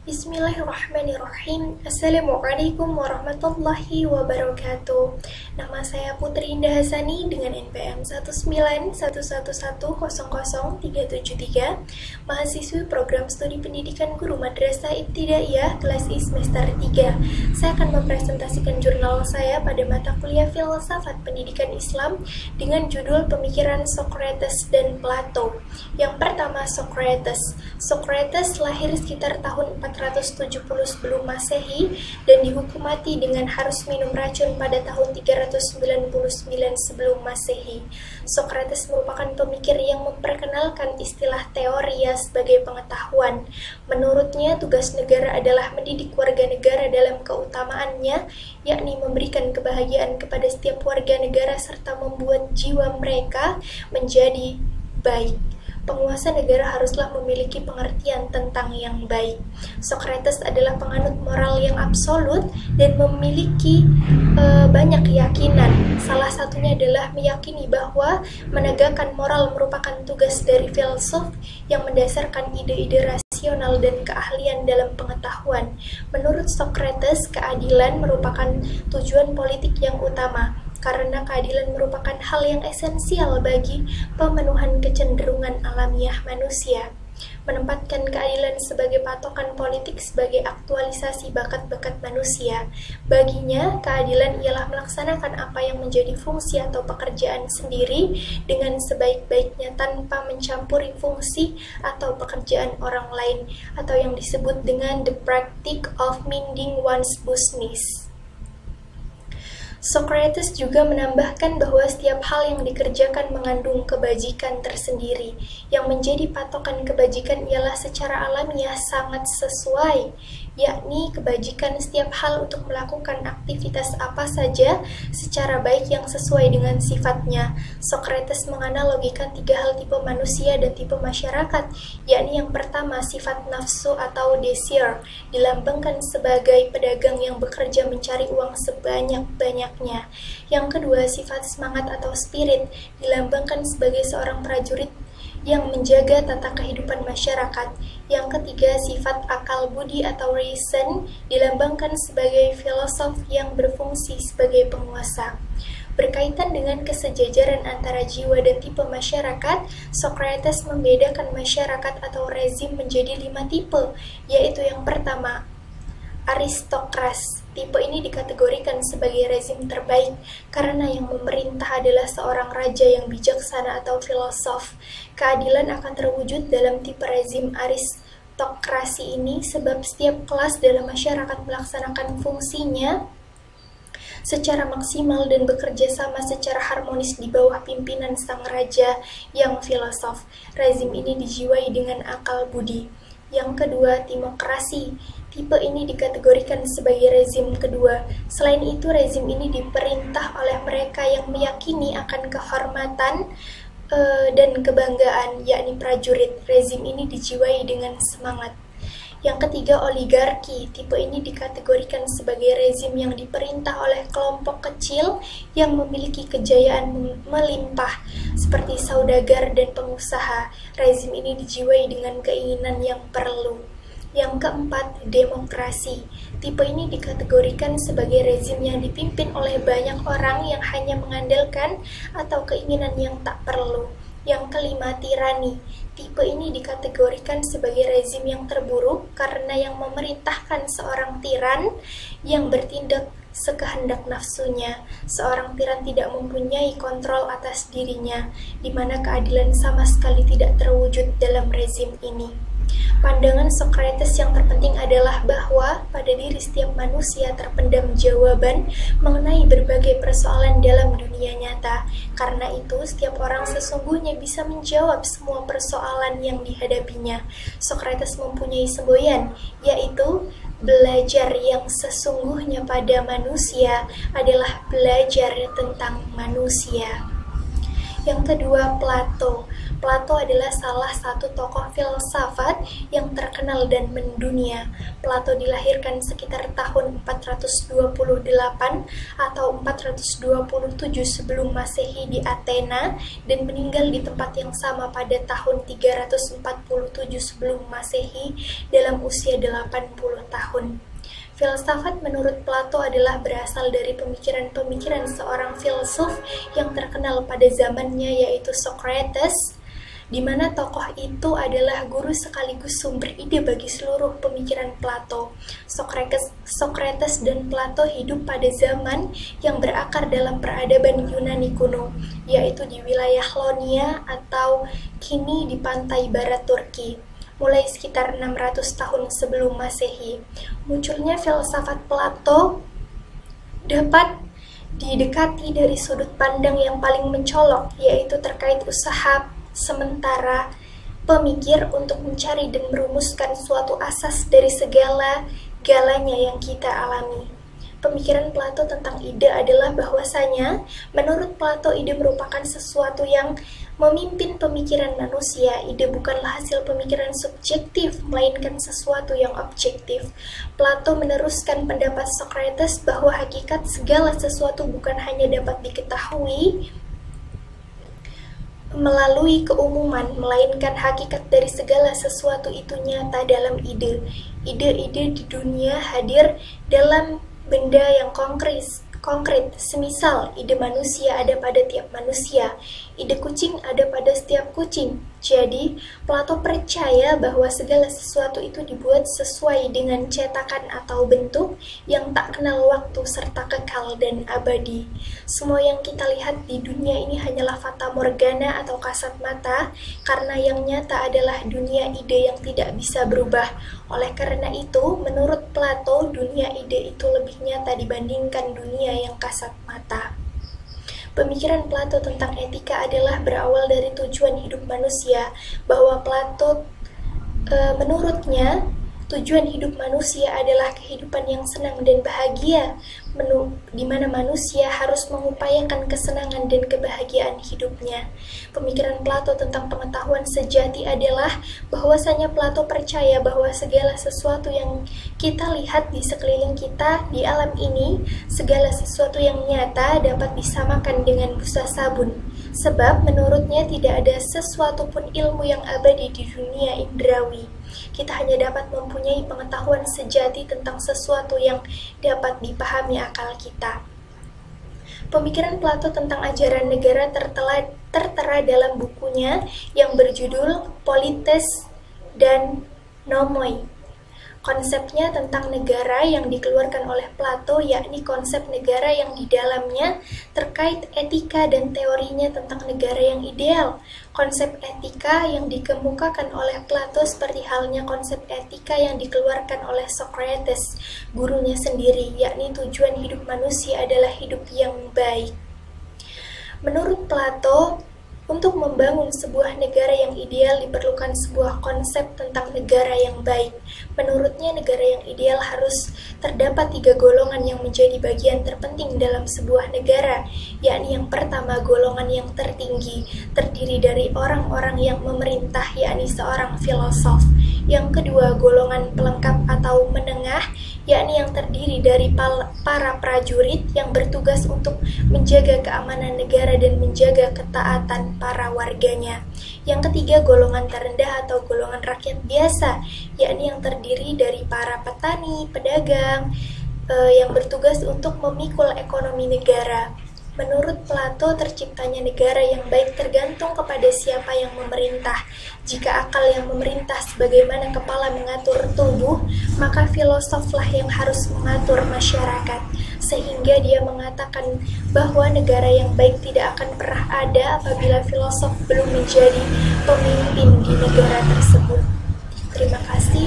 Bismillahirrahmanirrahim. Assalamualaikum warahmatullahi wabarakatuh. Nama saya Putri Indah Hasani dengan NPM 19111000373, mahasiswi program studi pendidikan guru madrasah ibtidaiyah kelas I semester 3. Saya akan mempresentasikan jurnal saya pada mata kuliah filsafat pendidikan Islam dengan judul Pemikiran Socrates dan Plato. Yang pertama, Socrates. Socrates lahir sekitar tahun 470 sebelum Masehi dan dihukum mati dengan harus minum racun pada tahun 399 sebelum Masehi. Socrates merupakan pemikir yang memperkenalkan istilah teoria sebagai pengetahuan. Menurutnya, tugas negara adalah mendidik warga negara dalam keutamaannya, yakni memberikan kebahagiaan kepada setiap warga negara serta membuat jiwa mereka menjadi baik. Penguasa negara haruslah memiliki pengertian tentang yang baik. Socrates adalah penganut moral yang absolut dan memiliki banyak keyakinan. Salah satunya adalah meyakini bahwa menegakkan moral merupakan tugas dari filsuf yang mendasarkan ide-ide rasional dan keahlian dalam pengetahuan. Menurut Socrates, keadilan merupakan tujuan politik yang utama, karena keadilan merupakan hal yang esensial bagi pemenuhan kecenderungan alamiah manusia. Menempatkan keadilan sebagai patokan politik sebagai aktualisasi bakat-bakat manusia. Baginya, keadilan ialah melaksanakan apa yang menjadi fungsi atau pekerjaan sendiri dengan sebaik-baiknya tanpa mencampuri fungsi atau pekerjaan orang lain, atau yang disebut dengan the practice of minding one's business. Socrates juga menambahkan bahwa setiap hal yang dikerjakan mengandung kebajikan tersendiri. Yang menjadi patokan kebajikan ialah secara alamiah sangat sesuai, yakni kebajikan setiap hal untuk melakukan aktivitas apa saja secara baik yang sesuai dengan sifatnya. Socrates menganalogikan tiga hal tipe manusia dan tipe masyarakat, yakni yang pertama sifat nafsu atau desire, dilambangkan sebagai pedagang yang bekerja mencari uang sebanyak-banyaknya. Yang kedua, sifat semangat atau spirit, dilambangkan sebagai seorang prajurit yang menjaga tata kehidupan masyarakat. Yang ketiga, sifat akal budi atau reason, dilambangkan sebagai filosof yang berfungsi sebagai penguasa. Berkaitan dengan kesejajaran antara jiwa dan tipe masyarakat, Socrates membedakan masyarakat atau rezim menjadi 5 tipe, yaitu yang pertama, aristokras. Tipe ini dikategorikan sebagai rezim terbaik karena yang memerintah adalah seorang raja yang bijaksana atau filosof. Keadilan akan terwujud dalam tipe rezim aristokrasi ini sebab setiap kelas dalam masyarakat melaksanakan fungsinya secara maksimal dan bekerja sama secara harmonis di bawah pimpinan sang raja yang filosof. Rezim ini dijiwai dengan akal budi. Yang kedua, timokrasi. Tipe ini dikategorikan sebagai rezim kedua. Selain itu, rezim ini diperintah oleh mereka yang meyakini akan kehormatan dan kebanggaan, yakni prajurit. Rezim ini dijiwai dengan semangat. Yang ketiga, oligarki. Tipe ini dikategorikan sebagai rezim yang diperintah oleh kelompok kecil yang memiliki kejayaan melimpah, seperti saudagar dan pengusaha. Rezim ini dijiwai dengan keinginan yang perlu. Yang keempat, demokrasi. Tipe ini dikategorikan sebagai rezim yang dipimpin oleh banyak orang yang hanya mengandalkan atau keinginan yang tak perlu. Yang kelima, tirani. Tipe ini dikategorikan sebagai rezim yang terburuk karena yang memerintahkan seorang tiran yang bertindak sekehendak nafsunya. Seorang tiran tidak mempunyai kontrol atas dirinya, di mana keadilan sama sekali tidak terwujud dalam rezim ini. Pandangan Socrates yang terpenting adalah bahwa pada diri setiap manusia terpendam jawaban mengenai berbagai persoalan dalam dunia nyata. Karena itu, setiap orang sesungguhnya bisa menjawab semua persoalan yang dihadapinya. Socrates mempunyai semboyan, yaitu belajar yang sesungguhnya pada manusia adalah belajar tentang manusia. Yang kedua, Plato. Plato adalah salah satu tokoh filsafat yang terkenal dan mendunia. Plato dilahirkan sekitar tahun 428 atau 427 sebelum Masehi di Athena dan meninggal di tempat yang sama pada tahun 347 sebelum Masehi dalam usia 80 tahun. Filsafat menurut Plato adalah berasal dari pemikiran-pemikiran seorang filsuf yang terkenal pada zamannya, yaitu Socrates, di mana tokoh itu adalah guru sekaligus sumber ide bagi seluruh pemikiran Plato. Socrates dan Plato hidup pada zaman yang berakar dalam peradaban Yunani kuno, yaitu di wilayah Ionia atau kini di pantai barat Turki. Mulai sekitar 600 tahun sebelum Masehi, munculnya filsafat Plato dapat didekati dari sudut pandang yang paling mencolok, yaitu terkait usaha sementara pemikir untuk mencari dan merumuskan suatu asas dari segala-galanya yang kita alami. Pemikiran Plato tentang ide adalah bahwasanya, menurut Plato, ide merupakan sesuatu yang memimpin pemikiran manusia. Ide bukanlah hasil pemikiran subjektif, melainkan sesuatu yang objektif. Plato meneruskan pendapat Socrates bahwa hakikat segala sesuatu bukan hanya dapat diketahui melalui keumuman, melainkan hakikat dari segala sesuatu itu nyata dalam ide. Ide-ide di dunia hadir dalam benda yang konkret, semisal ide manusia ada pada tiap manusia, ide kucing ada pada setiap kucing. Jadi, Plato percaya bahwa segala sesuatu itu dibuat sesuai dengan cetakan atau bentuk yang tak kenal waktu serta kekal dan abadi. Semua yang kita lihat di dunia ini hanyalah fata morgana atau kasat mata, karena yang nyata adalah dunia ide yang tidak bisa berubah. Oleh karena itu, menurut Plato, dunia ide itu lebih nyata dibandingkan dunia yang kasat mata. Pemikiran Plato tentang etika adalah berawal dari tujuan hidup manusia, bahwa Plato menurutnya tujuan hidup manusia adalah kehidupan yang senang dan bahagia, di mana manusia harus mengupayakan kesenangan dan kebahagiaan hidupnya. Pemikiran Plato tentang pengetahuan sejati adalah bahwasanya Plato percaya bahwa segala sesuatu yang kita lihat di sekeliling kita di alam ini, segala sesuatu yang nyata dapat disamakan dengan busa sabun. Sebab menurutnya tidak ada sesuatu pun ilmu yang abadi di dunia indrawi. Kita hanya dapat mempunyai pengetahuan sejati tentang sesuatu yang dapat dipahami akal kita. Pemikiran Plato tentang ajaran negara tertera dalam bukunya yang berjudul Polites dan Nomoi. Konsepnya tentang negara yang dikeluarkan oleh Plato, yakni konsep negara yang di dalamnya terkait etika dan teorinya tentang negara yang ideal. Konsep etika yang dikemukakan oleh Plato seperti halnya konsep etika yang dikeluarkan oleh Socrates, gurunya sendiri, yakni tujuan hidup manusia adalah hidup yang baik. Menurut Plato, untuk membangun sebuah negara yang ideal diperlukan sebuah konsep tentang negara yang baik. Menurutnya, negara yang ideal harus terdapat 3 golongan yang menjadi bagian terpenting dalam sebuah negara, yakni yang pertama, golongan yang tertinggi, terdiri dari orang-orang yang memerintah, yakni seorang filosof. Yang kedua, golongan pelengkap atau menengah, yakni yang terdiri dari para prajurit yang bertugas untuk menjaga keamanan negara dan menjaga ketaatan para warganya. Yang ketiga, golongan terendah atau golongan rakyat biasa, yakni yang terdiri dari para petani, pedagang, yang bertugas untuk memikul ekonomi negara. Menurut Plato, terciptanya negara yang baik tergantung kepada siapa yang memerintah. Jika akal yang memerintah sebagaimana kepala mengatur tubuh, maka filosoflah yang harus mengatur masyarakat. Sehingga dia mengatakan bahwa negara yang baik tidak akan pernah ada apabila filosof belum menjadi pemimpin di negara tersebut. Terima kasih.